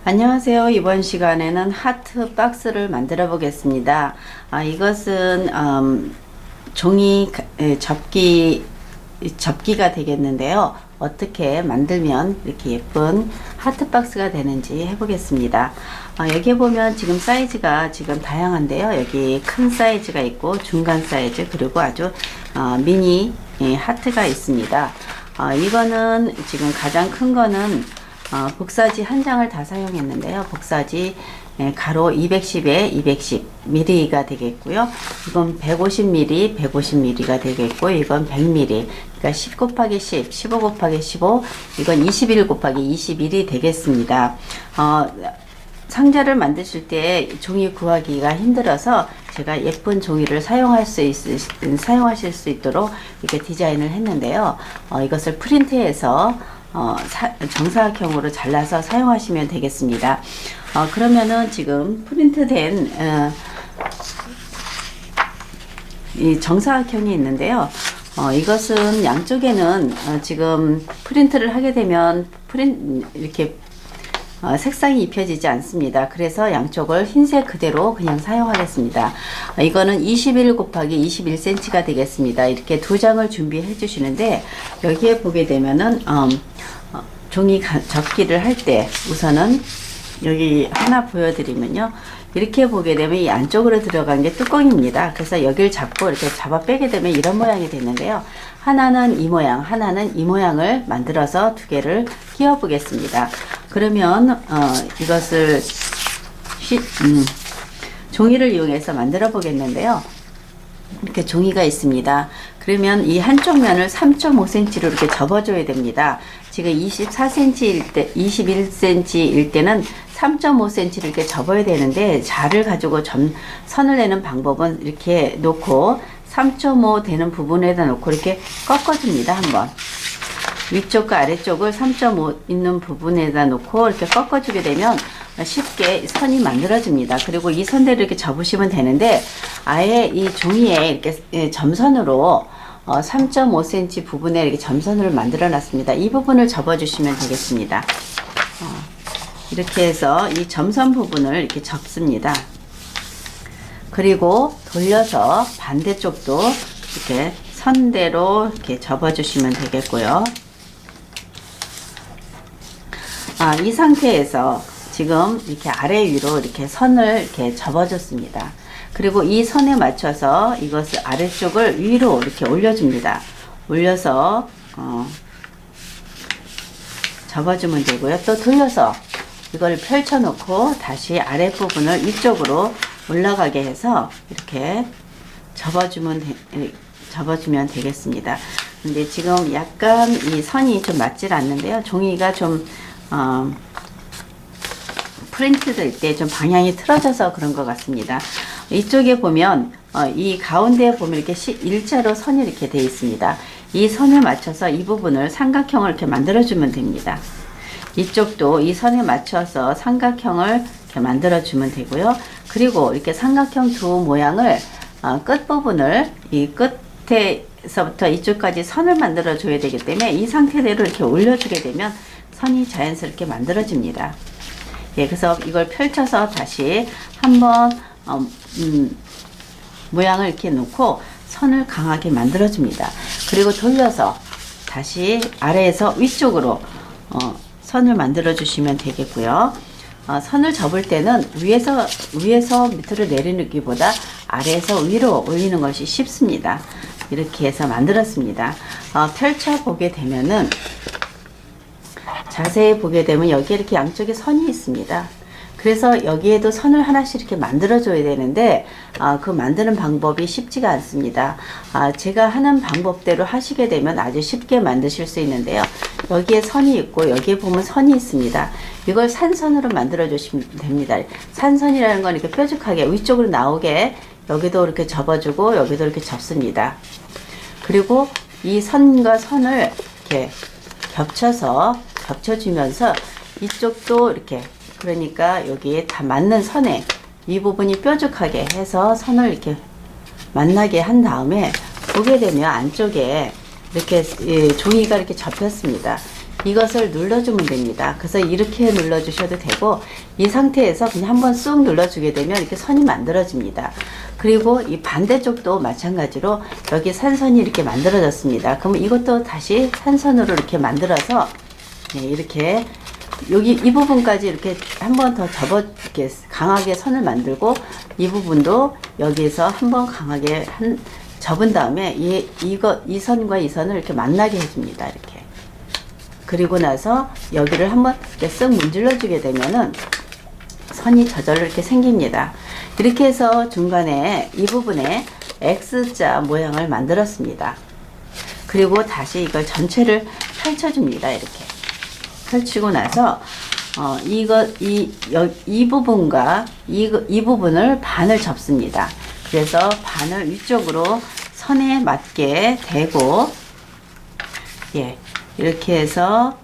안녕하세요. 이번 시간에는 하트 박스를 만들어 보겠습니다. 이것은 종이 접기가 되겠는데요. 어떻게 만들면 이렇게 예쁜 하트 박스가 되는지 해보겠습니다. 여기에 보면 지금 사이즈가 지금 다양한데요. 여기 큰 사이즈가 있고 중간 사이즈 그리고 아주 미니 하트가 있습니다. 이거는 지금 가장 큰 거는 복사지 한 장을 다 사용했는데요. 복사지 가로 210에 210mm가 되겠고요. 이건 150mm, 150mm가 되겠고, 이건 100mm. 그러니까 10 곱하기 10, 15 곱하기 15, 이건 21 곱하기 21이 되겠습니다. 상자를 만드실 때 종이 구하기가 힘들어서 제가 예쁜 종이를 사용하실 수 있도록 이렇게 디자인을 했는데요. 이것을 프린트해서 정사각형으로 잘라서 사용하시면 되겠습니다. 그러면은 지금 프린트된 이 정사각형이 있는데요. 이것은 양쪽에는 지금 프린트를 하게 되면 이렇게 색상이 입혀지지 않습니다. 그래서 양쪽을 흰색 그대로 그냥 사용하겠습니다. 이거는 21 곱하기 21cm가 되겠습니다. 이렇게 두 장을 준비해 주시는데, 여기에 보게 되면은 종이 접기를 할 때 우선은 여기 하나 보여드리면요, 이렇게 보게 되면 이 안쪽으로 들어간 게 뚜껑입니다. 그래서 여기를 잡고 이렇게 잡아 빼게 되면 이런 모양이 되는데요. 하나는 이 모양, 하나는 이 모양을 만들어서 두 개를 끼워 보겠습니다. 그러면 이것을 종이를 이용해서 만들어 보겠는데요. 이렇게 종이가 있습니다. 그러면 이 한쪽 면을 3.5cm로 이렇게 접어줘야 됩니다. 지금 24cm일 때, 21cm일 때는 3.5cm를 이렇게 접어야 되는데, 자를 가지고 선을 내는 방법은 이렇게 놓고 3.5 되는 부분에다 놓고 이렇게 꺾어줍니다. 한번 위쪽과 아래쪽을 3.5 있는 부분에다 놓고 이렇게 꺾어주게 되면 쉽게 선이 만들어집니다. 그리고 이 선대로 이렇게 접으시면 되는데, 아예 이 종이에 이렇게 점선으로 3.5cm 부분에 이렇게 점선을 만들어 놨습니다. 이 부분을 접어 주시면 되겠습니다. 이렇게 해서 이 점선 부분을 이렇게 접습니다. 그리고 돌려서 반대쪽도 이렇게 선대로 이렇게 접어 주시면 되겠고요. 이 상태에서 지금 이렇게 아래 위로 이렇게 선을 이렇게 접어줬습니다. 그리고 이 선에 맞춰서 이것을 아래쪽을 위로 이렇게 올려줍니다. 올려서 접어주면 되고요. 또 돌려서 이걸 펼쳐놓고 다시 아랫부분을 위쪽으로 올라가게 해서 이렇게 접어주면 되겠습니다. 근데 지금 약간 이 선이 좀 맞질 않는데요. 종이가 좀 프린트 될 때 좀 방향이 틀어져서 그런 것 같습니다. 이쪽에 보면 이 가운데에 보면 이렇게 일자로 선이 이렇게 되어 있습니다. 이 선에 맞춰서 이 부분을 삼각형을 이렇게 만들어 주면 됩니다. 이쪽도 이 선에 맞춰서 삼각형을 이렇게 만들어 주면 되고요. 그리고 이렇게 삼각형 두 모양을 끝부분을 이 끝에서부터 이쪽까지 선을 만들어 줘야 되기 때문에 이 상태대로 이렇게 올려주게 되면 선이 자연스럽게 만들어집니다. 예, 그래서 이걸 펼쳐서 다시 한번 모양을 이렇게 놓고 선을 강하게 만들어줍니다. 그리고 돌려서 다시 아래에서 위쪽으로 선을 만들어 주시면 되겠고요. 선을 접을 때는 위에서 밑으로 내리기보다 아래에서 위로 올리는 것이 쉽습니다. 이렇게 해서 만들었습니다. 펼쳐 보게 되면은, 자세히 보게 되면 여기에 이렇게 양쪽에 선이 있습니다. 그래서 여기에도 선을 하나씩 이렇게 만들어 줘야 되는데 그 만드는 방법이 쉽지가 않습니다. 제가 하는 방법대로 하시게 되면 아주 쉽게 만드실 수 있는데요. 여기에 선이 있고 여기에 보면 선이 있습니다. 이걸 산선으로 만들어 주시면 됩니다. 산선이라는 건 이렇게 뾰족하게 위쪽으로 나오게 여기도 이렇게 접어주고 여기도 이렇게 접습니다. 그리고 이 선과 선을 이렇게 겹쳐주면서 이쪽도 이렇게, 그러니까 여기에 다 맞는 선에 이 부분이 뾰족하게 해서 선을 이렇게 만나게 한 다음에 보게 되면 안쪽에 이렇게 종이가 이렇게 접혔습니다. 이것을 눌러주면 됩니다. 그래서 이렇게 눌러주셔도 되고, 이 상태에서 그냥 한번 쑥 눌러주게 되면 이렇게 선이 만들어집니다. 그리고 이 반대쪽도 마찬가지로 여기 산선이 이렇게 만들어졌습니다. 그러면 이것도 다시 산선으로 이렇게 만들어서, 네, 이렇게 여기 이 부분까지 이렇게 한 번 더 이렇게 강하게 선을 만들고, 이 부분도 여기에서 한번 강하게 접은 다음에 이 선과 이 선을 이렇게 만나게 해줍니다. 이렇게. 그리고 나서 여기를 한번 이렇게 쓱 문질러 주게 되면은 선이 저절로 이렇게 생깁니다. 이렇게 해서 중간에 이 부분에 X자 모양을 만들었습니다. 그리고 다시 이걸 전체를 펼쳐줍니다. 이렇게 펼치고 나서 이 부분과 이 부분을 반을 접습니다. 그래서 반을 위쪽으로 선에 맞게 대고, 예, 이렇게 해서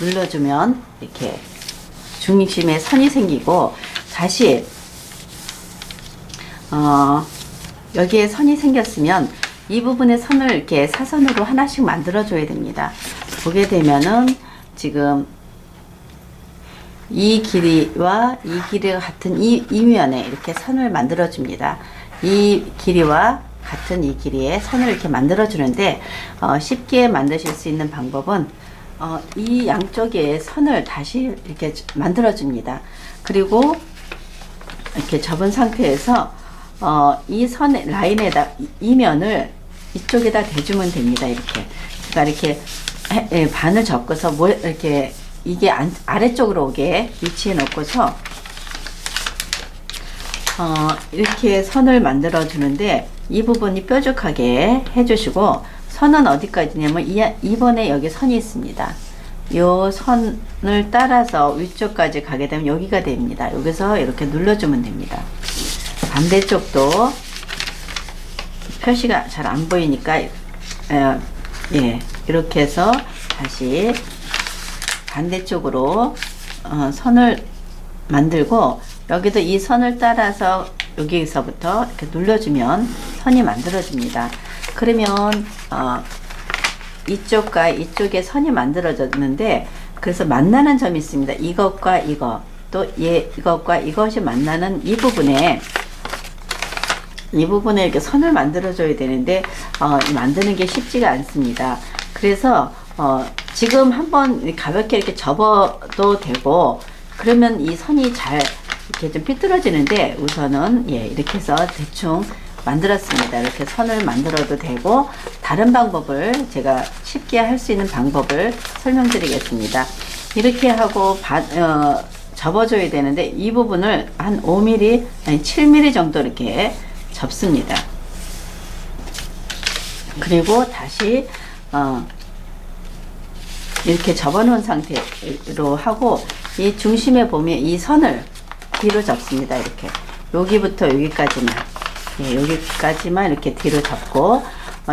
눌러주면 이렇게 중심에 선이 생기고, 다시 여기에 선이 생겼으면 이 부분에 선을 이렇게 사선으로 하나씩 만들어 줘야 됩니다. 보게 되면은 지금 이 길이와 이 길이가 같은 이면에 이렇게 선을 만들어 줍니다. 이 길이와 같은 이 길이에 선을 이렇게 만들어 주는데, 쉽게 만드실 수 있는 방법은 이 양쪽에 선을 다시 이렇게 만들어 줍니다. 그리고 이렇게 접은 상태에서 이 선의 라인에다 이 면을 이쪽에다 대주면 됩니다. 이렇게 제가 이렇게 반을 접고서 이렇게 이게 아래쪽으로 오게 위치해 놓고서 이렇게 선을 만들어 주는데, 이 부분이 뾰족하게 해주시고, 선은 어디까지냐면 이번에 여기 선이 있습니다. 요 선을 따라서 위쪽까지 가게 되면 여기가 됩니다. 여기서 이렇게 눌러주면 됩니다. 반대쪽도 표시가 잘 안 보이니까 예, 이렇게 해서 다시 반대쪽으로 선을 만들고, 여기도 이 선을 따라서 여기서부터 이렇게 눌러주면 선이 만들어집니다. 그러면 이쪽과 이쪽에 선이 만들어졌는데, 그래서 만나는 점이 있습니다. 이것과 이것, 또 이것과 이것이 만나는 이 부분에 이렇게 선을 만들어줘야 되는데 만드는 게 쉽지가 않습니다. 그래서 지금 한번 가볍게 이렇게 접어도 되고, 그러면 이 선이 잘 이렇게 좀 삐뚤어지는데, 우선은 이렇게 해서 대충 만들었습니다. 이렇게 선을 만들어도 되고, 다른 방법을 제가 쉽게 할 수 있는 방법을 설명드리겠습니다. 이렇게 하고 접어줘야 되는데, 이 부분을 한 5mm 아니 7mm 정도 이렇게 접습니다. 그리고 다시 이렇게 접어놓은 상태로 하고, 이 중심에 보면 이 선을 뒤로 접습니다. 이렇게 여기부터 여기까지만, 여기까지만 이렇게 뒤로 접고,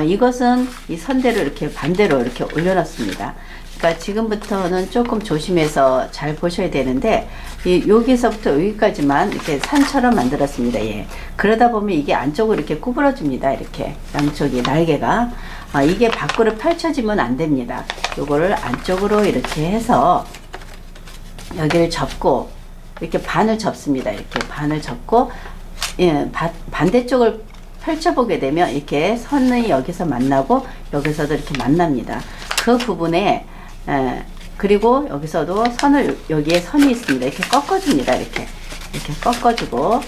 이것은 이 선대로 이렇게 반대로 이렇게 올려놨습니다. 그러니까 지금부터는 조금 조심해서 잘 보셔야 되는데, 여기서부터 여기까지만 이렇게 산처럼 만들었습니다. 그러다 보면 이게 안쪽으로 이렇게 구부러집니다. 이렇게 양쪽이 날개가 이게 밖으로 펼쳐지면 안 됩니다. 요거를 안쪽으로 이렇게 해서 여기를 접고 이렇게 반을 접습니다. 이렇게 반을 접고, 반대쪽을 펼쳐보게 되면 이렇게 선이 여기서 만나고 여기서도 이렇게 만납니다. 그 부분에 그리고 여기서도 여기에 선이 있습니다. 이렇게 꺾어줍니다. 이렇게 꺾어주고,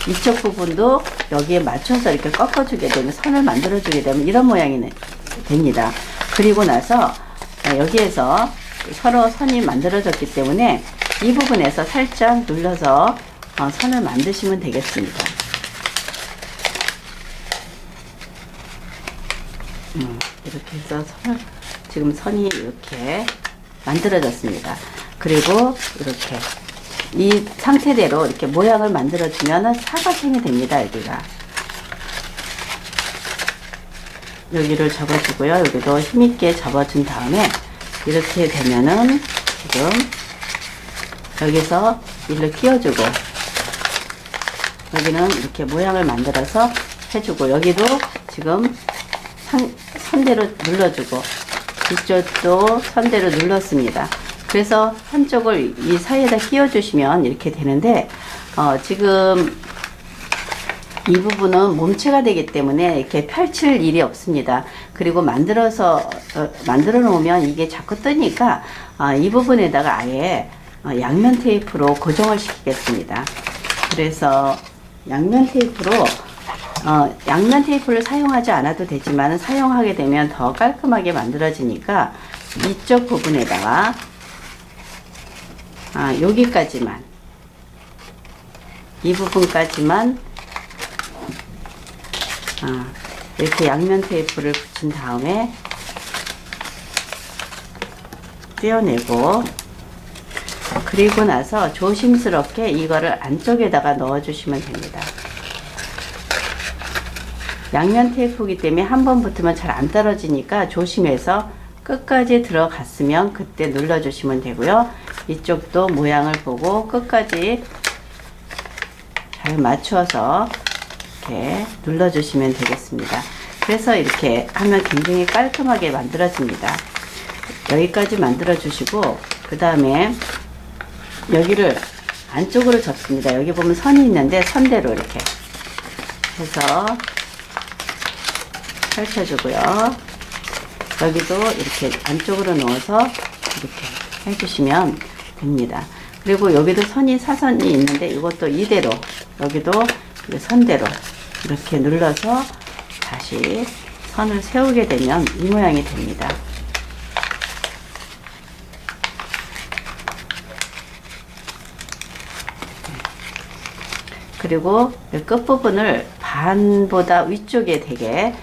이쪽 부분도 여기에 맞춰서 이렇게 꺾어주게 되면, 선을 만들어주게 되면 이런 모양이 됩니다. 그리고 나서 여기에서 서로 선이 만들어졌기 때문에 이 부분에서 살짝 눌러서 선을 만드시면 되겠습니다. 이렇게 해서 지금 선이 이렇게 만들어졌습니다. 그리고 이렇게 이 상태대로 이렇게 모양을 만들어주면 사각형이 됩니다. 여기를 접어주고요. 여기도 힘있게 접어준 다음에 이렇게 되면은 지금 여기서 일로 끼워주고, 여기는 이렇게 모양을 만들어서 해주고, 여기도 지금 선대로 눌러주고 이쪽도 선대로 눌렀습니다. 그래서 한쪽을 이 사이에다 끼워주시면 이렇게 되는데 지금 이 부분은 몸체가 되기 때문에 이렇게 펼칠 일이 없습니다. 그리고 만들어 놓으면 이게 자꾸 뜨니까 이 부분에다가 아예 양면 테이프로 고정을 시키겠습니다. 그래서 양면 테이프를 사용하지 않아도 되지만 사용하게 되면 더 깔끔하게 만들어지니까 이쪽 부분에다가 여기까지만, 이 부분까지만 이렇게 양면 테이프를 붙인 다음에 떼어내고, 그리고 나서 조심스럽게 이거를 안쪽에다가 넣어 주시면 됩니다. 양면 테이프이기 때문에 한번 붙으면 잘 안 떨어지니까 조심해서 끝까지 들어갔으면 그때 눌러 주시면 되고요. 이쪽도 모양을 보고 끝까지 잘 맞춰서 이렇게 눌러 주시면 되겠습니다. 그래서 이렇게 하면 굉장히 깔끔하게 만들어집니다. 여기까지 만들어 주시고, 그 다음에 여기를 안쪽으로 접습니다. 여기 보면 선이 있는데 선대로 이렇게 해서 펼쳐주고요. 여기도 이렇게 안쪽으로 넣어서 이렇게 해주시면 됩니다. 그리고 여기도 사선이 있는데 이것도 이대로, 여기도 선대로 이렇게 눌러서 다시 선을 세우게 되면 이 모양이 됩니다. 그리고 끝부분을 반보다 위쪽에 되게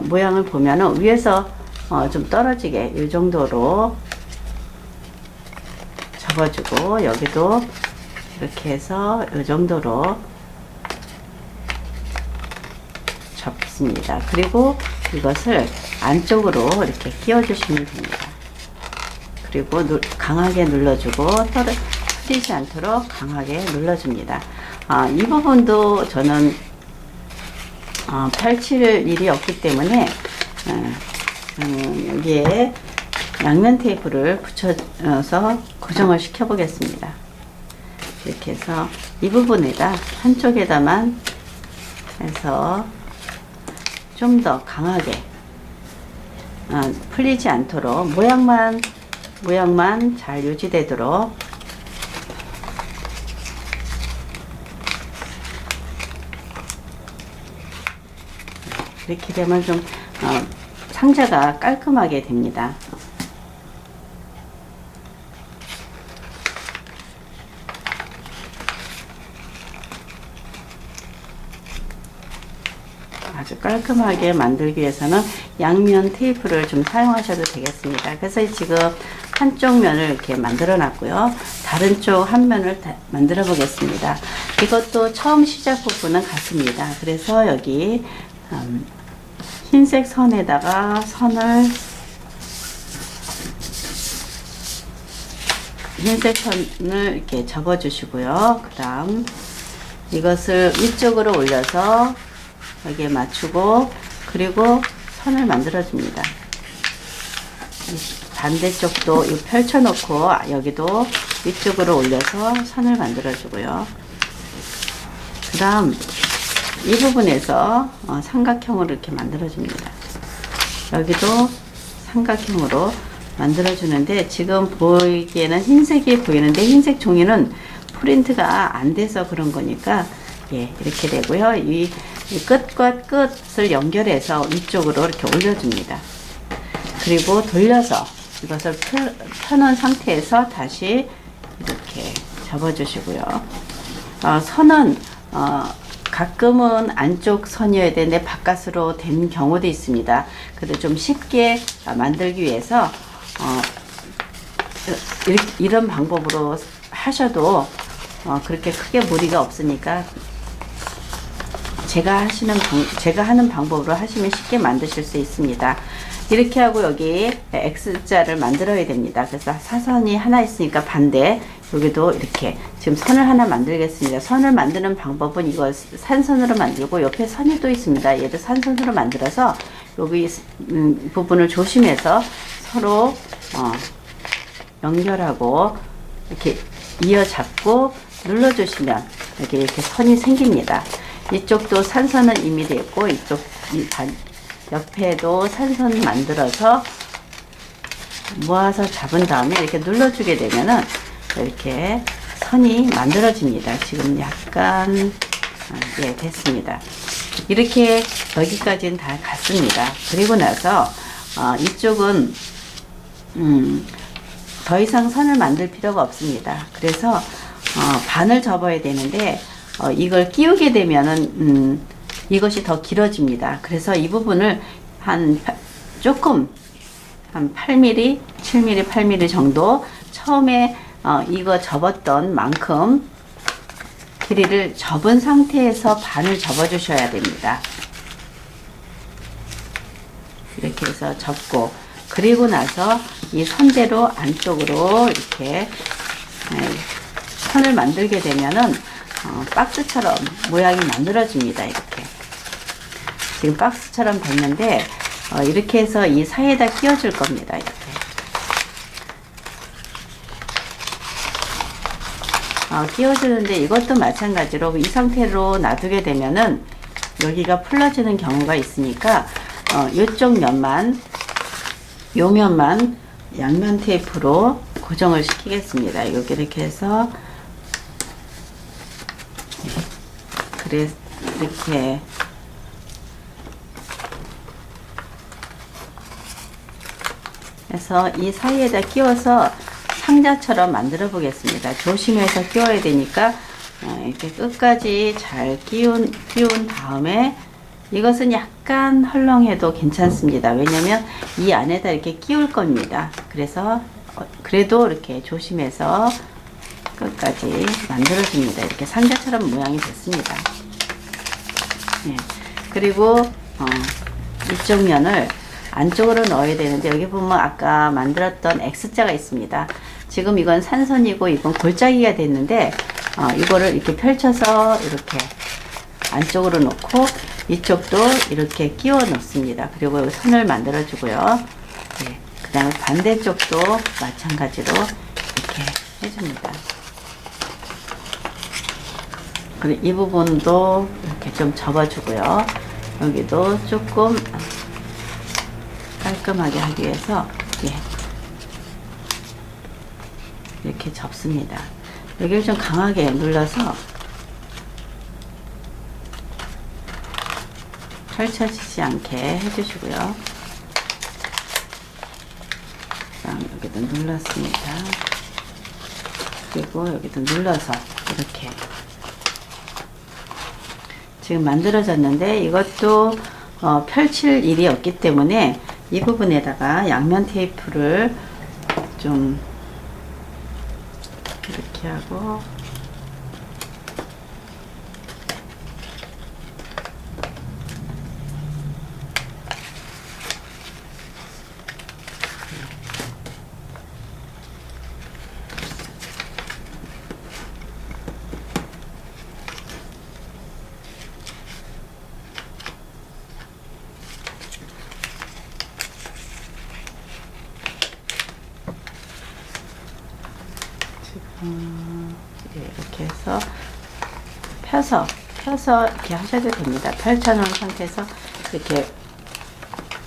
모양을 보면은 위에서 좀 떨어지게 이 정도로 접어주고, 여기도 이렇게 해서 이 정도로 접습니다. 그리고 이것을 안쪽으로 이렇게 끼워 주시면 됩니다. 그리고 강하게 눌러주고 틀리지 않도록 강하게 눌러줍니다. 이 부분도 저는 펼칠 일이 없기 때문에 여기에 양면 테이프를 붙여서 고정을 시켜 보겠습니다. 이렇게 해서 이 부분에다 한쪽에다만 해서 좀 더 강하게 풀리지 않도록 모양만 잘 유지되도록 이렇게 되면 좀 상자가 깔끔하게 됩니다. 아주 깔끔하게 만들기 위해서는 양면 테이프를 좀 사용하셔도 되겠습니다. 그래서 지금 한쪽 면을 이렇게 만들어 놨고요. 다른 쪽 한 면을 만들어 보겠습니다. 이것도 처음 시작 부분은 같습니다. 그래서 여기 흰색 선에다가 흰색 선을 이렇게 접어 주시고요. 그 다음 이것을 위쪽으로 올려서 여기에 맞추고, 그리고 선을 만들어 줍니다. 반대쪽도 펼쳐 놓고 여기도 위쪽으로 올려서 선을 만들어 주고요. 그 다음 이 부분에서 삼각형으로 이렇게 만들어 줍니다. 여기도 삼각형으로 만들어 주는데, 지금 보이기에는 흰색이 보이는데 흰색 종이는 프린트가 안 돼서 그런 거니까 이렇게 되고요. 이 끝과 끝을 연결해서 위쪽으로 이렇게 올려줍니다. 그리고 돌려서 이것을 펴놓은 상태에서 다시 이렇게 접어주시고요. 선은 가끔은 안쪽 선이어야 되는데 바깥으로 된 경우도 있습니다. 그래도 좀 쉽게 만들기 위해서 이런 방법으로 하셔도 그렇게 크게 무리가 없으니까 제가 하는 방법으로 하시면 쉽게 만드실 수 있습니다. 이렇게 하고 여기 X자를 만들어야 됩니다. 그래서 사선이 하나 있으니까 반대, 여기도 이렇게 지금 선을 하나 만들겠습니다. 선을 만드는 방법은 이거 산선으로 만들고 옆에 선이 또 있습니다. 얘도 산선으로 만들어서 여기 부분을 조심해서 서로 연결하고 이렇게 이어잡고 눌러주시면 이렇게 선이 생깁니다. 이쪽도 산선은 이미 됐고 이쪽 옆에도 산선 만들어서 모아서 잡은 다음에 이렇게 눌러주게 되면은 이렇게 선이 만들어집니다. 지금 약간 예, 됐습니다. 이렇게 여기까지는 다 갔습니다. 그리고 나서 이쪽은 더 이상 선을 만들 필요가 없습니다. 그래서 반을 접어야 되는데 이걸 끼우게 되면은 이것이 더 길어집니다. 그래서 이 부분을 조금 한 8mm, 7mm, 8mm 정도 처음에 이거 접었던 만큼 길이를 접은 상태에서 반을 접어 주셔야 됩니다. 이렇게 해서 접고 그리고 나서 이 선대로 안쪽으로 이렇게 선을 만들게 되면은 박스처럼 모양이 만들어집니다. 이렇게 지금 박스처럼 됐는데 이렇게 해서 이 사이에다 끼워줄 겁니다. 이렇게 끼워주는데 이것도 마찬가지로 이 상태로 놔두게 되면은 여기가 풀러지는 경우가 있으니까 이쪽 면만 요 면만 양면 테이프로 고정을 시키겠습니다. 여기 이렇게 해서 그래 이렇게 해서 이 사이에다 끼워서 상자처럼 만들어 보겠습니다. 조심해서 끼워야 되니까 이렇게 끝까지 잘 끼운 다음에 이것은 약간 헐렁해도 괜찮습니다. 왜냐면 이 안에다 이렇게 끼울 겁니다. 그래서 그래도 이렇게 조심해서 끝까지 만들어 줍니다. 이렇게 상자처럼 모양이 됐습니다. 네. 그리고 이쪽 면을 안쪽으로 넣어야 되는데 여기 보면 아까 만들었던 X자가 있습니다. 지금 이건 산선이고 이건 골짜기가 됐는데 이거를 이렇게 펼쳐서 이렇게 안쪽으로 놓고 이쪽도 이렇게 끼워 놓습니다. 그리고 여기 선을 만들어 주고요. 네. 그 다음에 반대쪽도 마찬가지로 이렇게 해줍니다. 그리고 이 부분도 이렇게 좀 접어주고요. 여기도 조금 깔끔하게 하기 위해서 이렇게 접습니다. 여기를 좀 강하게 눌러서 펼쳐지지 않게 해주시고요. 여기도 눌렀습니다. 그리고 여기도 눌러서 이렇게 지금 만들어졌는데 이것도 펼칠 일이 없기 때문에 이 부분에다가 양면 테이프를 좀 이렇게 하고 이렇게 해서 펴서 이렇게 하셔도 됩니다. 펼쳐놓은 상태에서 이렇게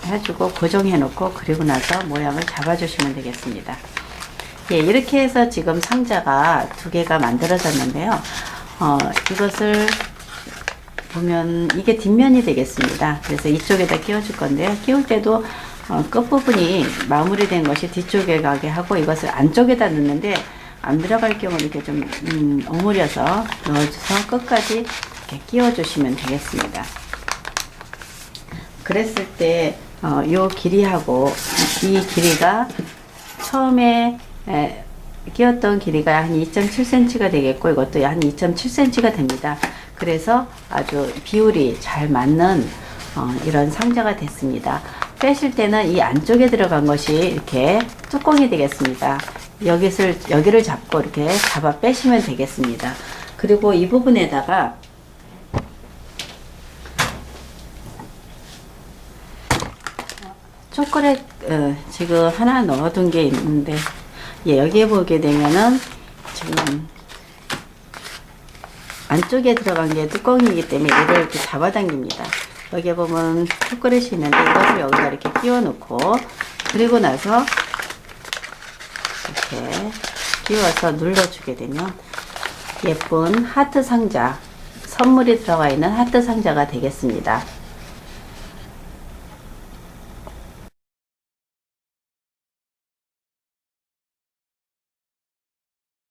해주고 고정해 놓고 그리고 나서 모양을 잡아주시면 되겠습니다. 예, 이렇게 해서 지금 상자가 두 개가 만들어졌는데요. 이것을 보면 이게 뒷면이 되겠습니다. 그래서 이쪽에다 끼워줄 건데요. 끼울 때도 끝부분이 마무리된 것이 뒤쪽에 가게 하고 이것을 안쪽에다 넣는데 안 들어갈 경우 이렇게 좀 오므려서 넣어줘서 끝까지 이렇게 끼워주시면 되겠습니다. 그랬을 때 요 길이하고 이 길이가 처음에 끼웠던 길이가 한 2.7cm가 되겠고 이것도 한 2.7cm가 됩니다. 그래서 아주 비율이 잘 맞는 이런 상자가 됐습니다. 빼실 때는 이 안쪽에 들어간 것이 이렇게 뚜껑이 되겠습니다. 여기를 잡고 이렇게 잡아 빼시면 되겠습니다. 그리고 이 부분에다가 초콜릿 지금 하나 넣어둔 게 있는데, 예, 여기에 보게 되면은 지금 안쪽에 들어간 게 뚜껑이기 때문에 얘를 이렇게 잡아당깁니다. 여기에 보면 초콜릿이 있는데 이것을 여기다 이렇게 끼워 놓고, 그리고 나서 이렇게 끼워서 눌러주게 되면 예쁜 하트 상자, 선물이 들어가 있는 하트 상자가 되겠습니다.